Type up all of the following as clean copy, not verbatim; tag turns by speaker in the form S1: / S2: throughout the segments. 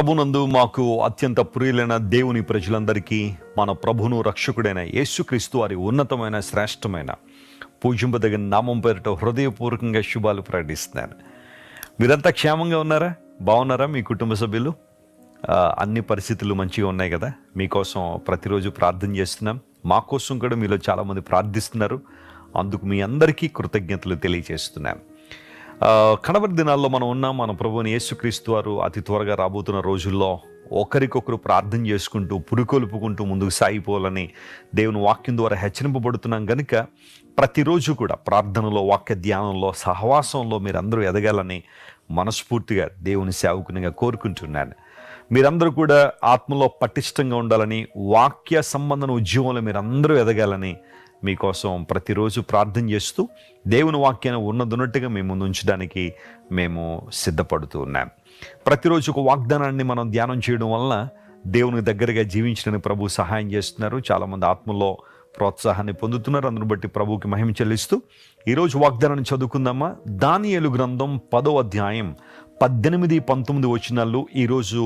S1: ప్రభునందు మాకు అత్యంత ప్రియులైన దేవుని ప్రజలందరికీ మన ప్రభును రక్షకుడైన యేసుక్రీస్తు వారి ఉన్నతమైన శ్రేష్టమైన పూజింపదగిన నామం పేరిట హృదయపూర్వకంగా శుభాలు ప్రకటిస్తున్నాను. మీరంతా క్షేమంగా ఉన్నారా? బాగున్నారా? మీ కుటుంబ సభ్యులు అన్ని పరిస్థితులు మంచిగా ఉన్నాయి కదా? మీకోసం ప్రతిరోజు ప్రార్థన చేస్తున్నాం. మా కోసం కూడా మీలో చాలామంది ప్రార్థిస్తున్నారు. అందుకు మీ అందరికీ కృతజ్ఞతలు తెలియజేస్తున్నాను. కడవరి దినాల్లో మనం ఉన్నాం. మన ప్రభువుని యేసుక్రీస్తు వారు అతి త్వరగా రాబోతున్న రోజుల్లో ఒకరికొకరు ప్రార్థన చేసుకుంటూ పురికొల్పుకుంటూ ముందుకు సాగిపోవాలని దేవుని వాక్యం ద్వారా హెచ్చరింపబడుతున్నాం కనుక ప్రతిరోజు కూడా ప్రార్థనలో, వాక్య ధ్యానంలో, సహవాసంలో మీరందరూ ఎదగాలని మనస్ఫూర్తిగా దేవుని సేవకునిగా కోరుకుంటున్నాను. మీరందరూ కూడా ఆత్మలో పటిష్టంగా ఉండాలని, వాక్య సంబంధన ఉద్యమంలో మీరందరూ ఎదగాలని మీకోసం ప్రతిరోజు ప్రార్థన చేస్తూ దేవుని వాక్యాన్ని ఉన్నట్టుగా మేము ముందు ఉంచడానికి మేము సిద్ధపడుతూ ఉన్నాం. ప్రతిరోజు ఒక వాగ్దానాన్ని మనం ధ్యానం చేయడం వలన దేవుని దగ్గరగా జీవించడానికి ప్రభు సహాయం చేస్తున్నారు. చాలామంది ఆత్మలో ప్రోత్సాహాన్ని పొందుతున్నారు. అందును బట్టి ప్రభువుకి మహిమ చెల్లిస్తూ ఈరోజు వాగ్దానాన్ని చదువుకుందామా? దానియేలు గ్రంథం 10వ అధ్యాయం 18-19 వచనాలు ఈరోజు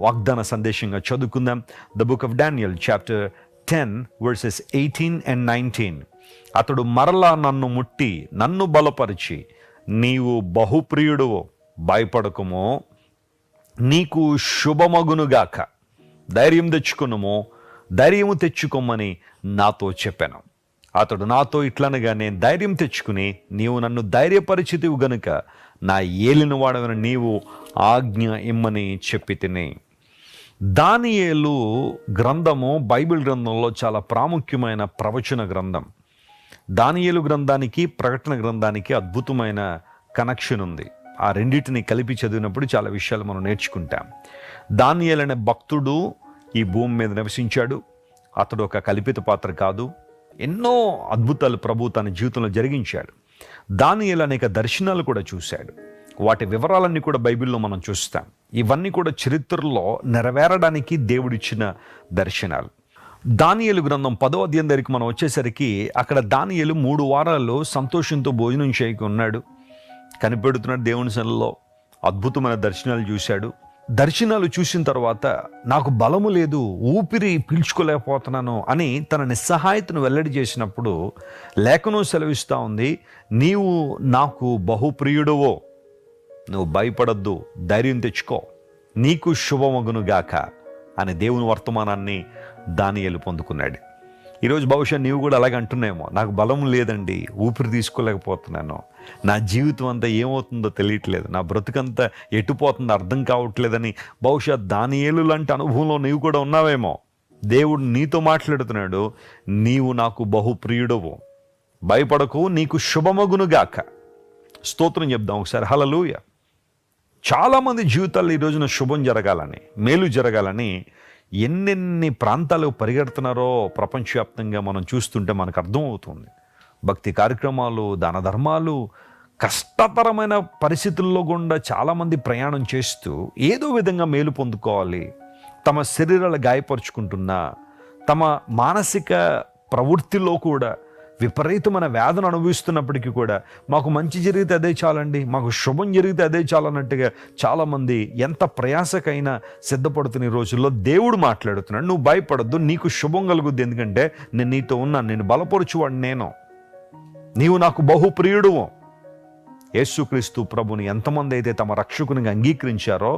S1: వాగ్దాన సందేశంగా చదువుకుందాం. The book of Daniel chapter 10 verses 18 and 19. అతడు మరలా నన్ను ముట్టి నన్ను బలపరిచి, నీవు బహుప్రియుడువో, భయపడకుమో, నీకు శుభమగునుగాక, ధైర్యం తెచ్చుకునుమో, ధైర్యము తెచ్చుకోమని నాతో చెప్పాను. అతడు నాతో ఇట్లనగా, నేను ధైర్యం తెచ్చుకుని నీవు నన్ను ధైర్యపరిచితివు గనుక నా ఏలిన వాడవని నీవు ఆజ్ఞ ఇమ్మని చెప్పి తిని. దానియేలు గ్రంథము బైబిల్ గ్రంథంలో చాలా ప్రాముఖ్యమైన ప్రవచన గ్రంథం. దానియేలు గ్రంథానికి ప్రకటన గ్రంథానికి అద్భుతమైన కనెక్షన్ ఉంది. ఆ రెండింటిని కలిపి చదివినప్పుడు చాలా విషయాలు మనం నేర్చుకుంటాం. దానియేలు అనే భక్తుడు ఈ భూమి మీద నివసించాడు. అతడు ఒక కల్పిత పాత్ర కాదు. ఎన్నో అద్భుతాలు ప్రభు తన జీవితంలో జరిగించాడు. దానియేలు అనేక దర్శనాలు కూడా చూశాడు. వాటి వివరాలన్నీ కూడా బైబిల్లో మనం చూస్తాం. ఇవన్నీ కూడా చరిత్రలో నెరవేరడానికి దేవుడిచ్చిన దర్శనాలు. దానియేలు గ్రంథం 10వ అధ్యాయం దగ్గరికి మనం వచ్చేసరికి అక్కడ దానియేలు 3 వారాలు సంతోషంతో భోజనం చేయక ఉన్నాడు. కనిపెడుతున్నాడు దేవుని సన్నిధిలో. అద్భుతమైన దర్శనాలు చూశాడు. దర్శనాలు చూసిన తర్వాత నాకు బలము లేదు, ఊపిరి పీల్చుకోలేకపోతున్నాను అని తన నిస్సహాయతను వెల్లడి చేసినప్పుడు లేఖనం సెలవిస్తూ ఉంది, నీవు నాకు బహుప్రియుడవో, నువ్వు భయపడద్దు, ధైర్యం తెచ్చుకో, నీకు శుభమగునుగాక అనే దేవుని వర్తమానాన్ని దానియేలు పొందుకున్నాడు. ఈరోజు బహుశా నీవు కూడా అలాగే అంటున్నాయేమో, నాకు బలం లేదండి, ఊపిరి తీసుకోలేకపోతున్నాను, నా జీవితం అంతా ఏమవుతుందో తెలియట్లేదు, నా బ్రతుకంతా ఎటుపోతుందో అర్థం కావట్లేదని బహుశా దానియేలు లాంటి అనుభవంలో నీవు కూడా ఉన్నావేమో. దేవుడు నీతో మాట్లాడుతున్నాడు, నీవు నాకు బహుప్రియుడవు, భయపడకు, నీకు శుభమగునుగాక. స్తోత్రం చెప్దాం ఒకసారి. హల్లెలూయా. చాలామంది జీవితాల్లో ఈ రోజున శుభం జరగాలని, మేలు జరగాలని ఎన్నెన్ని ప్రాంతాలకు పరిగెడుతున్నారో ప్రపంచవ్యాప్తంగా మనం చూస్తుంటే మనకు అర్థమవుతుంది. భక్తి కార్యక్రమాలు, దాన ధర్మాలు, కష్టతరమైన పరిస్థితుల్లో గుండా చాలామంది ప్రయాణం చేస్తూ ఏదో విధంగా మేలు పొందుకోవాలి. తమ శరీరాలు గాయపరుచుకుంటున్నా, తమ మానసిక ప్రవృత్తిలో కూడా విపరీతమైన వేదన అనుభవిస్తున్నప్పటికీ కూడా మాకు మంచి జరిగితే అదే చాలండి, మాకు శుభం జరిగితే అదే చాలన్నట్టుగా చాలామంది ఎంత ప్రయాసకైనా సిద్ధపడుతున్న ఈ రోజుల్లో దేవుడు మాట్లాడుతున్నాడు, నువ్వు భయపడద్దు, నీకు శుభం కలుగుద్ది, ఎందుకంటే నేను నీతో ఉన్నాను, నేను బలపరుచువాడు నేను, నీవు నాకు బహుప్రియుడువు. యేసుక్రీస్తు ప్రభుని ఎంతమంది అయితే తమ రక్షకునిగా అంగీకరించారో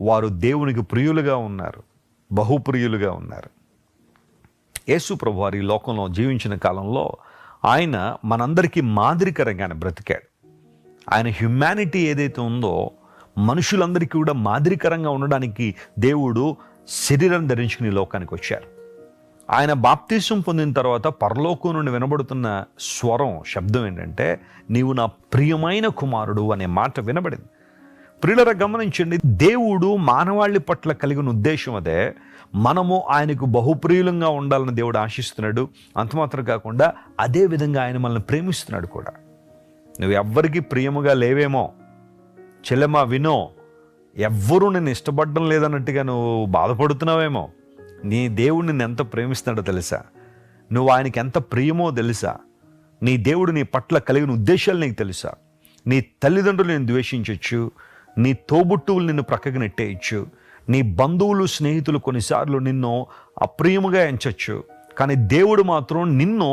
S1: వారు దేవునికి ప్రియులుగా ఉన్నారు, బహుప్రియులుగా ఉన్నారు. యేసు ప్రభు వారి లోకంలో జీవించిన కాలంలో ఆయన మనందరికీ మాదిరికరంగానే బ్రతికాడు. ఆయన హ్యుమానిటీ ఏదైతే ఉందో మనుషులందరికీ కూడా మాదిరికరంగా ఉండడానికి దేవుడు శరీరం ధరించుకుని లోకానికి వచ్చారు. ఆయన బాప్తిసం పొందిన తర్వాత పరలోకం నుండి వినబడుతున్న స్వరం, శబ్దం ఏంటంటే, నీవు నా ప్రియమైన కుమారుడు అనే మాట వినబడింది. ప్రియులరా గమనించండి, దేవుడు మానవాళి పట్ల కలిగిన ఉద్దేశం అదే. మనము ఆయనకు బహుప్రియులంగా ఉండాలని దేవుడు ఆశిస్తున్నాడు. అంతమాత్రం కాకుండా అదే విధంగా ఆయన మనల్ని ప్రేమిస్తున్నాడు కూడా. నువ్వు ఎవ్వరికి ప్రియముగా లేవేమో, చెల్లెమా వినో, ఎవ్వరూ నేను ఇష్టపడడం లేదన్నట్టుగా నువ్వు బాధపడుతున్నావేమో. నీ దేవుడు నిన్ను ఎంత ప్రేమిస్తున్నాడో తెలుసా? నువ్వు ఆయనకి ఎంత ప్రియమో తెలుసా? నీ దేవుడు నీ పట్ల కలిగిన ఉద్దేశాలు నీకు తెలుసా? నీ తల్లిదండ్రులు నేను ద్వేషించవచ్చు, నీ తోబుట్టువులు నిన్ను ప్రక్కకు నెట్టేయచ్చు, నీ బంధువులు స్నేహితులు కొన్నిసార్లు నిన్ను అప్రియముగా ఎంచచ్చు, కానీ దేవుడు మాత్రం నిన్ను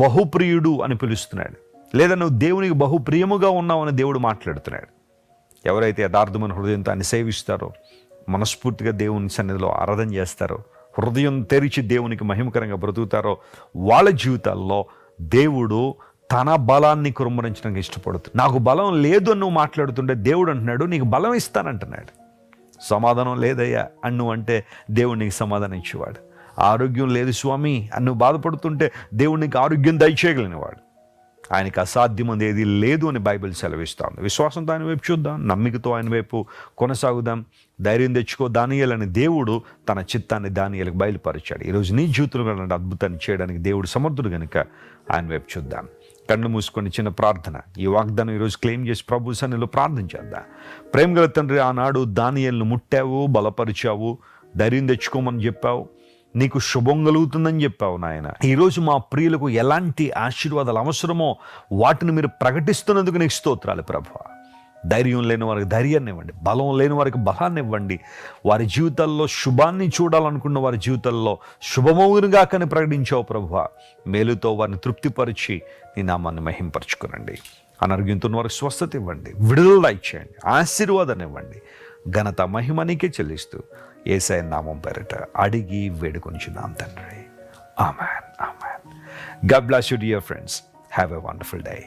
S1: బహుప్రియుడు అని పిలుస్తున్నాడు. లేదా నువ్వు దేవునికి బహుప్రియముగా ఉన్నావని దేవుడు మాట్లాడుతున్నాడు. ఎవరైతే యథార్థమైన హృదయంతో ఆయన సేవిస్తారో, మనస్ఫూర్తిగా దేవుని సన్నిధిలో ఆరాధన చేస్తారో, హృదయం తెరిచి దేవునికి మహిమకరంగా బ్రతుకుతారో, వాళ్ళ జీవితాల్లో దేవుడు తన బలాన్ని కుమ్మరించడానికి ఇష్టపడుతుంది. నాకు బలం లేదు అని నువ్వు మాట్లాడుతుంటే దేవుడు అంటున్నాడు నీకు బలం ఇస్తానంటున్నాడు. సమాధానం లేదయ్యా అని నువ్వు అంటే దేవుడు నీకు సమాధానం ఇచ్చేవాడు. ఆరోగ్యం లేదు స్వామి అని నువ్వు బాధపడుతుంటే దేవుడు నీకు ఆరోగ్యం దయచేయగలిగినవాడు. ఆయనకి అసాధ్యమైనది ఏది లేదు అని బైబిల్ సెలవిస్తూ ఉంది. విశ్వాసంతో ఆయన వైపు చూద్దాం, నమ్మికతో ఆయన వైపు కొనసాగుదాం, ధైర్యం తెచ్చుకో. దానియేలని దేవుడు తన చిత్తాన్ని దానియేలకు బయలుపరిచాడు. ఈరోజు నీ జీవితంలో అలాంటి అద్భుతాన్ని చేయడానికి దేవుడు సమర్థుడు కనుక ఆయన వైపు చూద్దాం. కళ్ళు మూసుకొని చిన్న ప్రార్థన, ఈ వాగ్దానం ఈరోజు క్లెయిమ్ చేసి ప్రభు సన్నిధిలో ప్రార్థన చేద్దాం. ప్రేమగల తండ్రి, ఆనాడు దానియేలును ముట్టావు, బలపరిచావు, ధైర్యం తెచ్చుకోమని చెప్పావు, నీకు శుభం కలుగుతుందని చెప్పావు నాయన. ఈరోజు మా ప్రియులకు ఎలాంటి ఆశీర్వాదాలు అవసరమో వాటిని మీరు ప్రకటిస్తున్నందుకు నీకు స్తోత్రాలు ప్రభువా. ధైర్యం లేని వారికి ధైర్యాన్ని ఇవ్వండి, బలం లేని వారికి బలాన్ని ఇవ్వండి. వారి జీవితాల్లో శుభాన్ని చూడాలనుకున్న వారి జీవితాల్లో శుభమవునుగా కానీ ప్రకటించావు ప్రభువా. మేలుతో వారిని తృప్తిపరిచి నీ నామాన్ని మహింపరచుకునండి. అనారోగ్యంతో వారికి స్వస్థత ఇవ్వండి, విడుదల ఇచ్చేయండి, ఆశీర్వాదాన్ని ఇవ్వండి. ఘనత మహిమ నీకే చెల్లిస్తూ యేసయ్య నామం పేరిట అడిగి వేడుకొంచున్నాం తండ్రి. ఆమేన్, ఆమేన్. God bless you dear friends. Have a wonderful day.